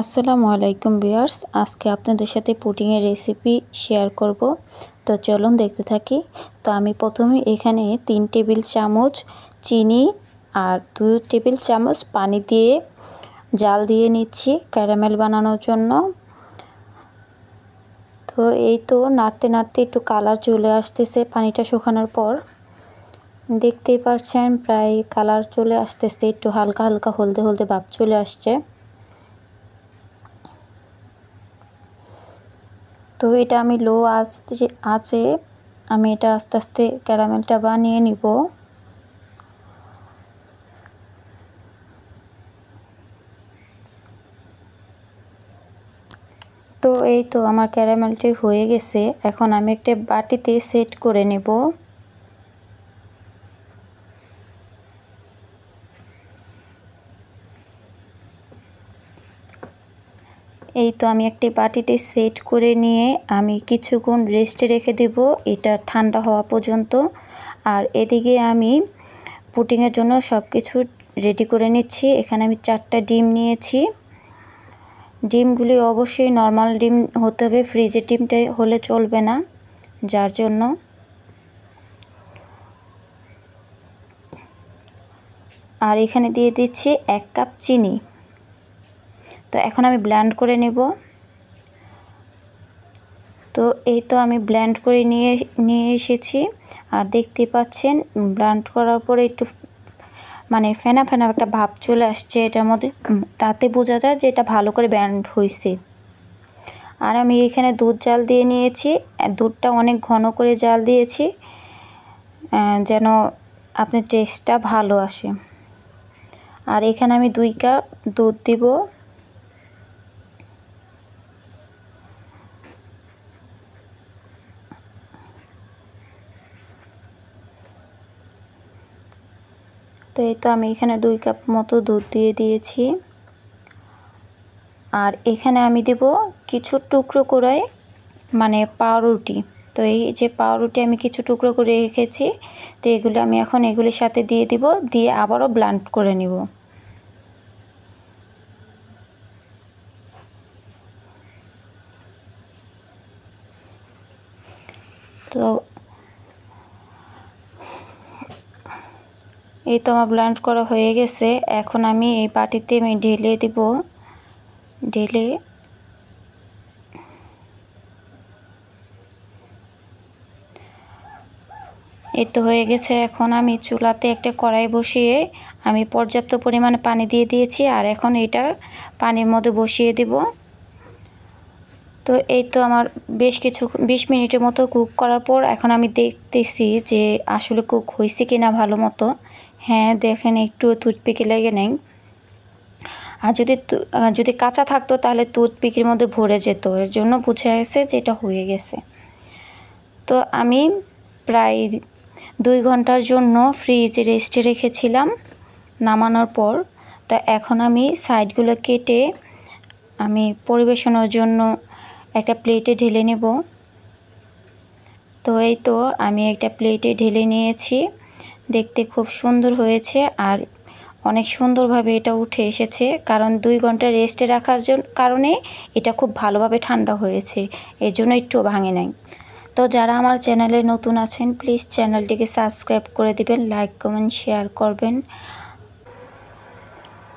আসসালামু আলাইকুম ভিউয়ার্স, আজকে আপনাদের সাথে পুডিংয়ের রেসিপি শেয়ার করব। তো চলুন দেখতে থাকি। তো আমি প্রথমে এখানে 3 টেবিল চামচ চিনি আর 2 টেবিল চামচ পানি দিয়ে জাল দিয়ে নিচ্ছি ক্যারামেল বানানোর জন্য। তো এই তো নাড়তে নাড়তে একটু কালার চলে আসতেছে পানিটা শুকানোর পর। দেখতেই পাচ্ছেন প্রায় কালার চলে আসতেছে, একটু হালকা হালকা হলদে হলদে ভাব চলে আসছে। তো এটা আমি লো আঁচে আমি এটা আস্তে আস্তে ক্যারামেলটা বানিয়ে নিব। তো এই তো আমার ক্যারামেলটি হয়ে গেছে, এখন আমি একটা বাটিতে সেট করে নেব। এই তো আমি একটি বাটিতে সেট করে নিয়ে আমি কিছুক্ষণ রেস্টে রেখে দেব, এটা ঠান্ডা হওয়া পর্যন্ত। আর এদিকে আমি পুডিংয়ের জন্য সব কিছু রেডি করে নিচ্ছি। এখানে আমি 4টা ডিম নিয়েছি। ডিমগুলি অবশ্যই নর্মাল ডিম হতে হবে, ফ্রিজের ডিমটা হলে চলবে না, যার জন্য। আর এখানে দিয়ে দিচ্ছি 1 কাপ চিনি। তো এখন আমি ব্লেন্ড করে নেব। তো এই তো আমি ব্লেন্ড করে নিয়ে এসেছি। আর দেখতে পাচ্ছেন ব্লেন্ড করার পরে একটু মানে ফেনা ফেনা একটা ভাব চলে আসছে এটার মধ্যে, তাতে বোঝা যায় যে এটা ভালো করে ব্লেন্ড হয়েছে। আর আমি এখানে দুধ জাল দিয়ে নিয়েছি, দুধটা অনেক ঘন করে জাল দিয়েছি যেন আপনার টেস্টটা ভালো আসে। আর এখানে আমি 2 কাপ দুধ দিব। তো এই তো আমি এখানে 2 কাপ মতো দুধ দিয়ে দিয়েছি। আর এখানে আমি দেব কিছু টুকরো করে মানে পাউরুটি। তো এই যে পাউরুটি আমি কিছু টুকরো করে রেখেছি, তো এগুলো আমি এখন এগুলির সাথে দিয়ে দিব, দিয়ে আবারও ব্লেন্ড করে নিব। তো এই তো আমার ব্লেন্ড করা হয়ে গেছে। এখন আমি এই বাটিতে আমি ঢেলে দিব। ঢেলে এই তো হয়ে গেছে। এখন আমি চুলাতে একটা কড়াই বসিয়ে আমি পর্যাপ্ত পরিমাণে পানি দিয়ে দিয়েছি। আর এখন এটা পানির মধ্যে বসিয়ে দিব। তো এই তো আমার বেশ 20 মিনিটের মতো কুক করার পর এখন আমি দেখতেছি যে আসলে কুক হয়েছে কিনা ভালো মতো। হ্যাঁ, দেখেন একটু টুথপিকে লেগে নেই। আর যদি কাঁচা থাকতো তাহলে টুথপিকের মধ্যে ভরে যেত, এর জন্য বুঝে গেছে যে এটা হয়ে গেছে। তো আমি প্রায় 2 ঘন্টার জন্য ফ্রিজে রেস্টে রেখেছিলাম নামানোর পর। তো এখন আমি সাইডগুলো কেটে আমি পরিবেশনের জন্য একটা প্লেটে ঢেলে নেব। তো এই তো আমি একটা প্লেটে ঢেলে নিয়েছি। দেখতে খুব সুন্দর হয়েছে আর অনেক সুন্দরভাবে এটা উঠে এসেছে, কারণ 2 ঘন্টা রেস্টে রাখার কারণে এটা খুব ভালোভাবে ঠান্ডা হয়েছে, এর জন্য একটু ভাঙে নাই। তো যারা আমার চ্যানেলে নতুন আছেন প্লিজ চ্যানেলটিকে সাবস্ক্রাইব করে দিবেন, লাইক কমেন্ট শেয়ার করবেন।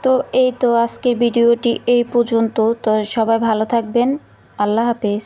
তো এই তো আজকের ভিডিওটি এই পর্যন্ত। তো সবাই ভালো থাকবেন। আল্লাহ হাফেজ।